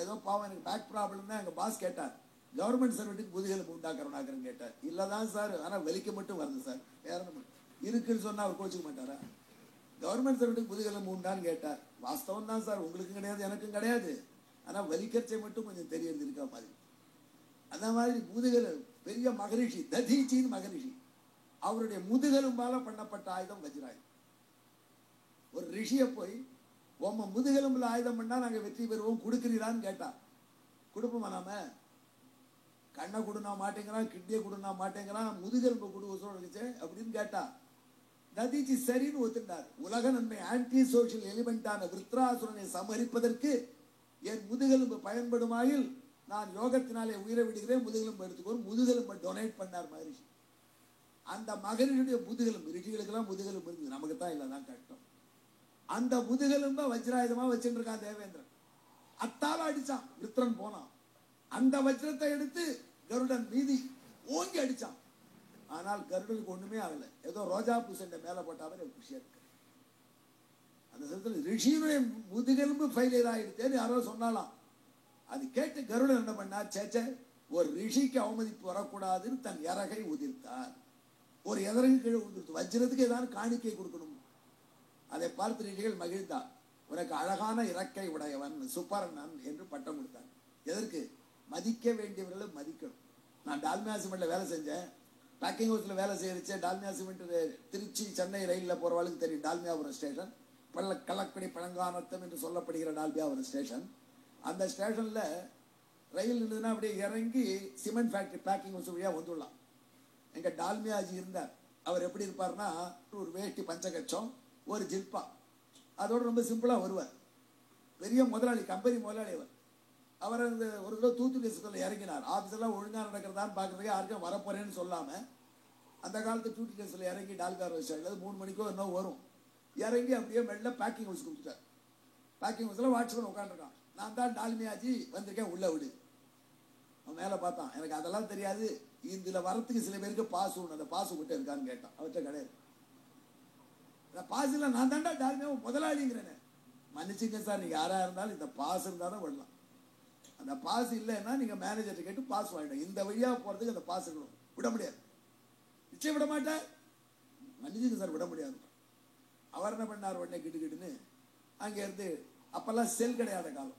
ஏதோ பாவம் எனக்கு பேக் ப்ராப்ளம் தான் எங்க பாஸ் கேட்டார், கவர்மெண்ட் சர்வெண்ட்டுக்கு முதுகெலும்பு உண்டாக்குறேன்னு கேட்டார். இல்லதான் சார், ஆனா வலிக்க மட்டும் வருது சார், வேற இருக்குன்னு சொன்னா அவர் கோச்சுக்க மாட்டாரா? கவர்மெண்ட் சர்வெண்ட்டுக்கு முதுகெலும்பு உண்டான்னு கேட்டார். வாஸ்தவம் தான் சார், உங்களுக்கும் கிடையாது எனக்கும் கிடையாது, ஆனா வலிக்கச்சை மட்டும் கொஞ்சம் தெரியறது இருக்கா மாதிரி. அந்த மாதிரி முதுகெலும்பு பெரிய மகரிஷி ததீச்சின்னு மகரிஷி, அவருடைய முதுகெலும்பால பண்ணப்பட்ட ஆயுதம் வஜ்ராயுதம். ஒரு ரிஷிய போய் உம்ம முதுகெலும்புல ஆயுதம் பண்ணா நாங்க வெற்றி பெறுவோம், கொடுக்கிறீரான்னு கேட்டா கொடுப்போமா? நாம கண்ணை கொடுனா மாட்டேங்கிறான், கிட்னியை கொடுனா மாட்டேங்கிறான், முதுகெலும்பு கொடுச்சு அப்படின்னு கேட்டா ததீச்சி சரின்னு ஒத்துட்டார். உலக நன்மை ஆன்டி சோசியல் எலிமெண்டான விருத்ராசுரனை சமரிப்பதற்கு என் முதுகெலும்பு பயன்படுமாயில் நான் யோகத்தினாலே உயிரை விடுகிறேன், முதுகெலும்பு எடுத்துக்கோ, முதுகெலும்பை டொனேட் பண்ணார் மகரிஷி. அந்த மகரிஷியுடைய முதுகெலும்பு, ரிஷிகளுக்கெல்லாம் முதுகெலும்பு இருந்தது, நமக்கு தான் இல்லதான் கட்டம். அந்த முதுகெலும்ப வஜ்ராயுதமா வச்சுட்டு இருக்கான் தேவேந்திரன். அத்தால அடிச்சான், விருத்ரன் போனான். அந்த வஜ்ரத்தை எடுத்து கருடன் மீதி ஓங்கி அடிச்சான். ஆனால் கருடனுக்கு ஒண்ணுமே ஆகல, ஏதோ ரோஜா பூசண்ட மேல போட்டாவே குஷியா இருக்கு. அந்த சமயத்தில் ரிஷியுடைய முதுகெலும்பு ஃபெயிலியர் ஆயிடுச்சேன்னு யாரோ சொன்னாலாம். அது கேட்டு கருடன் என்ன பண்ணார், சேச்சே ஒரு ரிஷிக்கு அவமதிப்பு வரக்கூடாதுன்னு தன் இறகை உதிர்த்தார். ஒரு எதரகு கீழே உதிர்த்து, வஜ்ரத்துக்கு ஏதாவது காணிக்கை கொடுக்கணும். அதை பார்த்து ரிஷிகள் மகிழ்ந்தார். உனக்கு அழகான இறக்கை உடையவன் சுப்பர்ணன் என்று பட்டம் கொடுத்தார். எதற்கு? மதிக்க வேண்டியவர்களை மதிக்கணும். நான் டால்மியா சிமெண்ட்ல வேலை செஞ்சேன், பேக்கிங் ஹவுஸ்ல வேலை செய்யறச்சேன். டால்மியா சிமெண்ட் திருச்சி சென்னை ரயிலில் போறவளுக்கு தெரியும். டால்மியாபுரம் ஸ்டேஷன், கள்ளக்கடி பழங்கானத்தம் என்று சொல்லப்படுகிற டால்மியாபுரம் ஸ்டேஷன். அந்த ஸ்டேஷன்ல ரயில் இருந்ததுன்னா அப்படியே இறங்கி சிமெண்ட் ஃபேக்டரி பேக்கிங் ஹவுஸ் வழியா வந்துடலாம். எங்க டால்மியாஜி இருந்தார். அவர் எப்படி இருப்பார்னா, ஒரு வேஷ்டி பஞ்சகச்சம், ஒரு ஜில்பா, அதோட ரொம்ப சிம்பிளா வருவார். பெரிய முதலாளி, கம்பெனி முதலாளி அவர். அவர் அந்த ஒரு தடவை தூத்துக்குடி ஸ்டேஷன்ல இறங்கினார். ஆபீஸ் எல்லாம் ஒழுங்கா நடக்கிறதான்னு பாக்குறதுக்கு யாருக்கும் வரப்போறேன்னு சொல்லாம அந்த காலத்து தூத்துக்குடி ஸ்டேஷன்ல இறங்கி டால்கார் ஸ்டாண்ட்ல 3 மணிக்கோ இன்னும் வரும், இறங்கி அப்படியே மெல்ல பேக்கிங் ஹவுஸ் கொடுத்துட்டார். பேக்கிங் ஹவுஸ்ல வாட்ச்மேன் உட்காந்துருக்கான். நான் தான் டால்மியாஜி வந்திருக்கேன், உள்ள விடு. அவன் மேல பார்த்தான், எனக்கு அதெல்லாம் தெரியாது, இதுல வரத்துக்கு சில பேருக்கு பாஸ் ஒண்ணு, அந்த பாஸ் விட்டு இருக்கான்னு கேட்டான். அவர்கிட்ட கிடையாது. பாஸ் இல்ல, நான் தாண்டா டால்மியா முதலாளிங்கிறேன். மன்னிச்சுங்க சார், நீங்க யாரா இருந்தாலும் இந்த பாஸ் இருந்தாலும் விடலாம். அந்த பாஸ் இல்லைன்னா நீங்க மேனேஜர் கேட்டு பாஸ் வாங்கிடும். இந்த வழியா போறதுக்கு அந்த பாஸ் இருக்கணும், விட முடியாது. நிச்சயம் விட மாட்டேன். மன்னிச்சுங்க சார், விட முடியாது. அவர் என்ன பண்ணார், உடனே கிட்டுக்கிட்டுன்னு அங்க இருந்து, அப்பெல்லாம் செல் கிடையாத காலம்,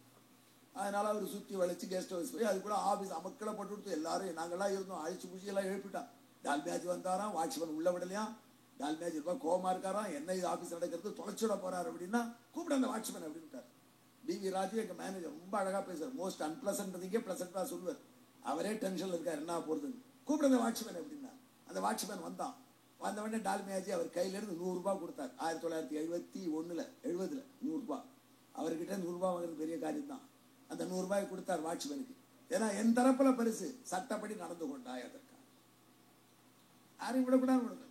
அதனால அவர் சுத்தி வளைச்சு கெஸ்ட் ஹவுஸ் போய் அது கூட ஆபீஸ் அமக்களை போட்டு கொடுத்து எல்லாரும் நாங்கெல்லாம் இருந்தோம், அழிச்சு பூச்சி எல்லாம் எழுப்பிட்டான். டால்மியாஜி வந்தாராம், வாட்ச்மேன் உள்ள விடலையாம். டால்மியாஜி ரொம்ப கோவமா இருக்காராம், என்ன இது ஆபீஸ் நடக்கிறது, தொலைச்சுட போறாரு அப்படின்னா கூப்பிட அந்த வாட்ச்மேன் அப்படின்ட்டார். டிவி ராஜு எங்க மேனேஜர் ரொம்ப அழகா பேசுறாரு, மோஸ்ட் அன்பிளசன்ட்ங்க பிளசன்டா சொல்லுவார். அவரே டென்ஷன்ல இருக்காரு, என்ன போறதுன்னு. கூப்பிட அந்த வாட்ச்மேன் அப்படின்னா அந்த வாட்ச்மேன் வந்தான். வந்த உடனே டால்மியாஜி அவர் கையில இருந்து 100 ரூபாய் கொடுத்தார். 1971 70 100 ரூபாய். அவர்கிட்ட 100 ரூபாய் வாங்குறது பெரிய காரியம் தான். அந்த 100 ரூபாய் கொடுத்தார் வாட்ச்மேனுக்கு. ஏன்னா என் தரப்புல பரிசு, சட்டப்படி நடந்து கொண்டாய், அதற்காக யாரையும் விடக்கூடாது.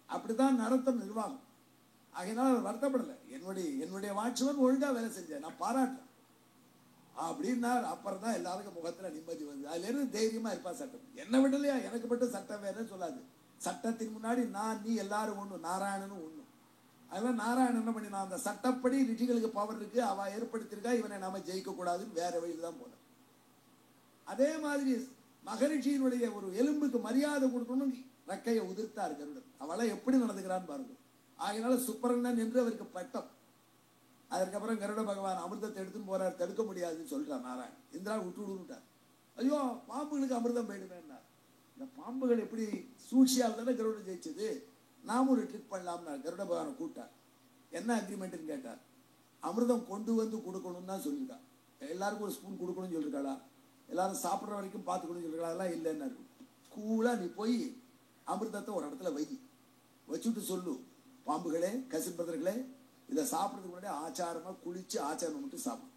அப்படித்தான் நடத்தும் நிர்வாகம். ஆகையினால அவர் வருத்தப்படல. என்னுடைய வாட்ச்மேன் ஒழுங்கா வேலை செஞ்சேன், நான் பாராட்டுறேன் அப்படின்னா. அப்புறம் தான் எல்லாருக்கும் முகத்துல நிம்மதி வந்து, அதுல இருந்து தைரியமா இருப்பா. சட்டம் என்ன விடலையா, எனக்கு மட்டும் சட்டம் வேறன்னு சொல்லாது. சட்டத்தின் முன்னாடி நான் நீ எல்லாரும் ஒண்ணு, நாராயணனும் ஒண்ணு. அதெல்லாம் நாராயணன் என்ன பண்ணி, அந்த சட்டப்படி ரிஷிகளுக்கு பவர் இருக்கு, அவ ஏற்படுத்திருக்கா, இவனை நாம ஜெயிக்க கூடாதுன்னு வேற வழியில் தான் போன. அதே மாதிரி மகரிஷியினுடைய ஒரு எலும்புக்கு மரியாதை கொடுக்கணும், ரெக்கையை உதிர்த்தார் கருடன். அவளை எப்படி நடந்துக்கிறான்னு பாருங்க. ஆகினால சுப்பரண்ணன் என்று அவருக்கு பட்டம். அதற்கப்புறம் கருட பகவான் அமிர்தத்தை எடுத்துன்னு போறார், தடுக்க முடியாதுன்னு சொல்றார் நாராயணன். இந்திரா விட்டு விடுட்டார். ஐயோ பாம்புகளுக்கு அமிர்தம் போயிடுமேன்னார். இந்த பாம்புகள் எப்படி சூழ்ச்சியால் தானே கருடன் ஜெயிச்சது, நாம ஒரு ட்ரிக் பண்ணலாம்னா கருட பகவானை கூட்டார். என்ன அக்ரிமெண்ட்னு கேட்டார். அமிர்தம் கொண்டு வந்து கொடுக்கணும்னு தான் சொல்லியிருக்கா. எல்லாருக்கும் ஒரு ஸ்பூன் கொடுக்கணும்னு சொல்லிருக்காளா, எல்லாரும் சாப்பிட்ற வரைக்கும் பார்த்துக்கணும்னு சொல்லிருக்கா, அதெல்லாம் இல்லைன்னு. கூலா நீ போய் அமிர்தத்தை ஒரு இடத்துல வச்சுட்டு சொல்லு, பாம்புகளே கசிம்பதர்களே இதை சாப்பிட்றதுக்கு முன்னாடி ஆச்சாரமா குளிச்சு ஆச்சாரம் மட்டும் சாப்பிடும்,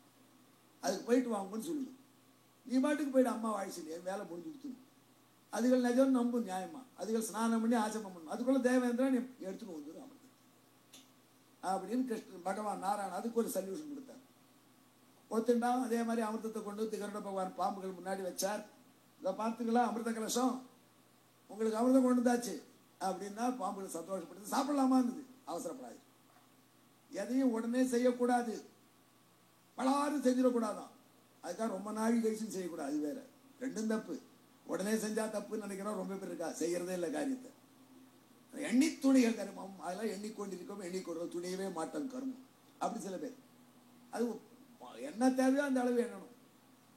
அதுக்கு போயிட்டு வாங்கன்னு சொல்லுது. நீ பாட்டுக்கு போயிட்டு அம்மா வாழ்ச்சி வேலை முடிஞ்சு கொடுத்துடும். அதுகள் நிஜம் நம்பும் நியாயமா, அதுகள் ஸ்நானம் பண்ணி ஆச்சமம் பண்ணணும். அதுக்குள்ள தேவேந்திரன் நீ எடுத்துன்னு வந்துடும் அமிர்தம் அப்படின்னு கிருஷ்ணன் பகவான் நாராயணன் அதுக்கு ஒரு சொல்யூஷன் கொடுத்தார். ஒத்துண்டா அதே மாதிரி அமிர்தத்தை கொண்டு வந்து கருட பகவான் பாம்புகள் முன்னாடி வச்சார். இதை பார்த்துக்கலாம், அமிர்த கலசம் உங்களுக்கு அமிர்தம் கொண்டு வந்தாச்சு அப்படின்னா பாம்புகள் சந்தோஷப்படுது. சாப்பிடலாமா இருந்தது, அவசரப்படாது. எதையும் உடனே செய்யக்கூடாது, பலாறு செஞ்சிடக்கூடாதான். அதுக்காக ரொம்ப நாள் கழிச்சு செய்யக்கூடாது, அது வேற. ரெண்டும் தப்பு. உடனே செஞ்சா தப்புன்னு நினைக்கிறோம் ரொம்ப பேர் இருக்கா, செய்யறதே இல்லை காரியத்தை. எண்ணி துணிகள் கருமம், அதெல்லாம் எண்ணிக்கொண்டிருக்கோம், எண்ணிக்கொள்றோம், துணியவே மாட்டோம் கருமம், அப்படி சில பேர். அது என்ன தேவையோ அந்த அளவு எண்ணணும்.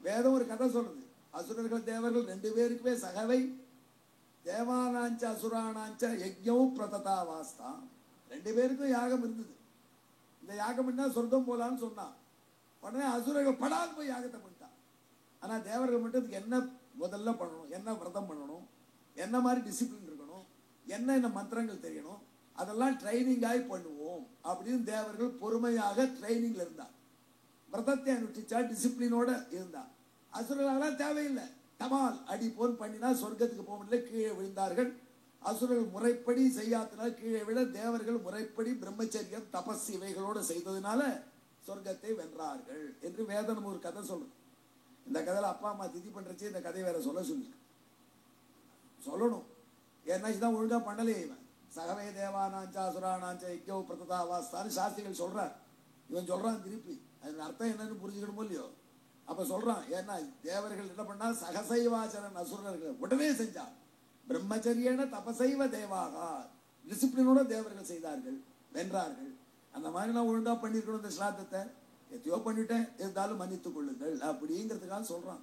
வேதம் ஒரு கதை சொல்றது, அசுரர்கள் தேவர்கள் 2 பேருக்குமே சகவை, தேவானாஞ்ச அசுரானாஞ்ச யஜ்ஞம் பிரததா வாஸ்தா. 2 பேருக்கும் யாகம் இருந்தது. இந்த யாகம் பண்ணா சொர்க்கம் போலான்னு சொன்னான். உடனே அசுரர்கள் படாது போய் யாகத்தை பண்ணிட்டான். ஆனா தேவர்கள் மட்டும் இதுக்கு என்ன முதல்ல பண்ணணும், என்ன விரதம் பண்ணணும், என்ன மாதிரி டிசிப்ளின் இருக்கணும், என்ன மந்திரங்கள் தெரியணும், அதெல்லாம் ட்ரைனிங் ஆகி பண்ணுவோம் அப்படின்னு தேவர்கள் பொறுமையாக ட்ரைனிங்ல இருந்தார். விரதத்தை அனுஷ்டிச்சா, டிசிப்ளினோட இருந்தா. அசுரர்களால் தேவையில்லை, டமால் அடி போன் பண்ணினா சொர்க்கத்துக்கு போக முடியல, கீழே விழுந்தார்கள். அசுரர்கள் முறைப்படி செய்யாதனால் கீழே விட, தேவர்கள் முறைப்படி பிரம்மச்சரியம் தபஸ் இவைகளோடு செய்ததுனால சொர்க்கத்தை வென்றார்கள் என்று வேதம் ஒரு கதை சொல்லுது. இந்த கதையில அப்பா அம்மா திதி பண்றச்சு இந்த கதை வேற சொல்ல சொல்லிருக்கு. சொல்லணும், ஏன்னா இதுதான் ஒழுங்கா பண்ணலையே இவன். சகவே தேவானாஞ்சா அசுரானாஞ்சா யஜ்ஞோ பிரததா வாஸ்தான்னு சாஸ்திரிகள் சொல்றார். இவன் சொல்றான் திருப்பி, அதன் அர்த்தம் என்னன்னு புரிஞ்சுக்கணுமோ இல்லையோ. அப்ப சொல்றான், ஏன்னா தேவர்கள் என்ன பண்ணா, சகசைவாச்சரன் அசுரர்கள் உடனே செஞ்சார். பிரம்மச்சரியன தபசைவ தேவாகா, டிசிப்ளினோட தேவர்கள் செய்தார்கள், வென்றார்கள். அந்த மாதிரி நான் ஒழுங்கா பண்ணிருக்கணும். இந்த ஸ்ராத்தத்தை எத்தையோ பண்ணிட்டேன், இருந்தாலும் மன்னித்துக் கொள்ளுங்கள் அப்படிங்கிறதுக்காக சொல்றான்.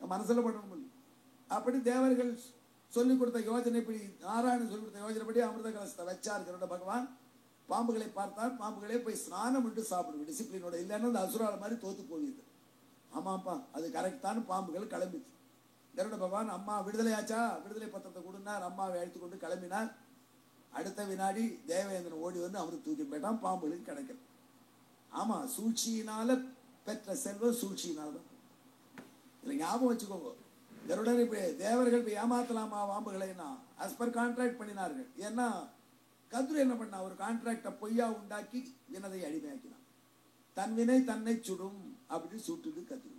மனசுல பண்ணணும். அப்படி தேவர்கள் சொல்லிக் கொடுத்த யோஜனைப்படி, நாராயணன் சொல்லிக் கொடுத்த யோஜனைப்படி அமிர்த கலசத்தை வச்சார் கருட பகவான். பாம்புகளை பார்த்தால் பாம்புகளே போய் ஸ்நானம் விட்டு சாப்பிடுவோம் டிசிப்ளினோட, இல்லைன்னா அந்த அசுரால மாதிரி தோத்து போகுது. ஆமாப்பா அது கரெக்ட் தான். பாம்புகள் கிளம்பிச்சு. கருட பகவான் அம்மா விடுதலை ஆச்சா, விடுதலை பத்திரத்தை கொடுனார். அம்மாவை அழைத்து கொண்டு கிளம்பினார். அடுத்த வினாடி தேவேந்திரன் ஓடி வந்து அவரு தூக்கி போயிட்டான். பாம்புகளுக்கு கிடைக்கல. ஆமா, சூழ்ச்சியினால பெற்ற செல்வம் சூழ்ச்சியினால தான். இதுல ஞாபகம் வச்சுக்கோங்க, கருடர் இப்படி தேவர்கள் போய் ஏமாத்தலாமா பாம்புகளைனா, as per கான்ட்ராக்ட் பண்ணினார்கள். ஏன்னா கதிர் என்ன பண்ணா, ஒரு கான்ட்ராக்டை பொய்யா உண்டாக்கி வினதை அடிமையாக்கினான். தன் வினை தன்னை சுடும் அப்படின்னு சுட்டுது கதிர்.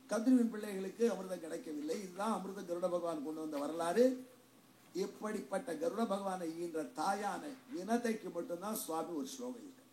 கதிர்வின் பிள்ளைகளுக்கு அமிர்தம் கிடைக்கவில்லை. இதுதான் அமிர்த கருட பகவான் கொண்டு வந்த வரலாறு. இப்படிப்பட்ட கருட பகவானை ஈன்ற தாயான வினதைக்கு மட்டும்தான் சுவாமி ஒரு ஸ்லோகம் இருக்கு.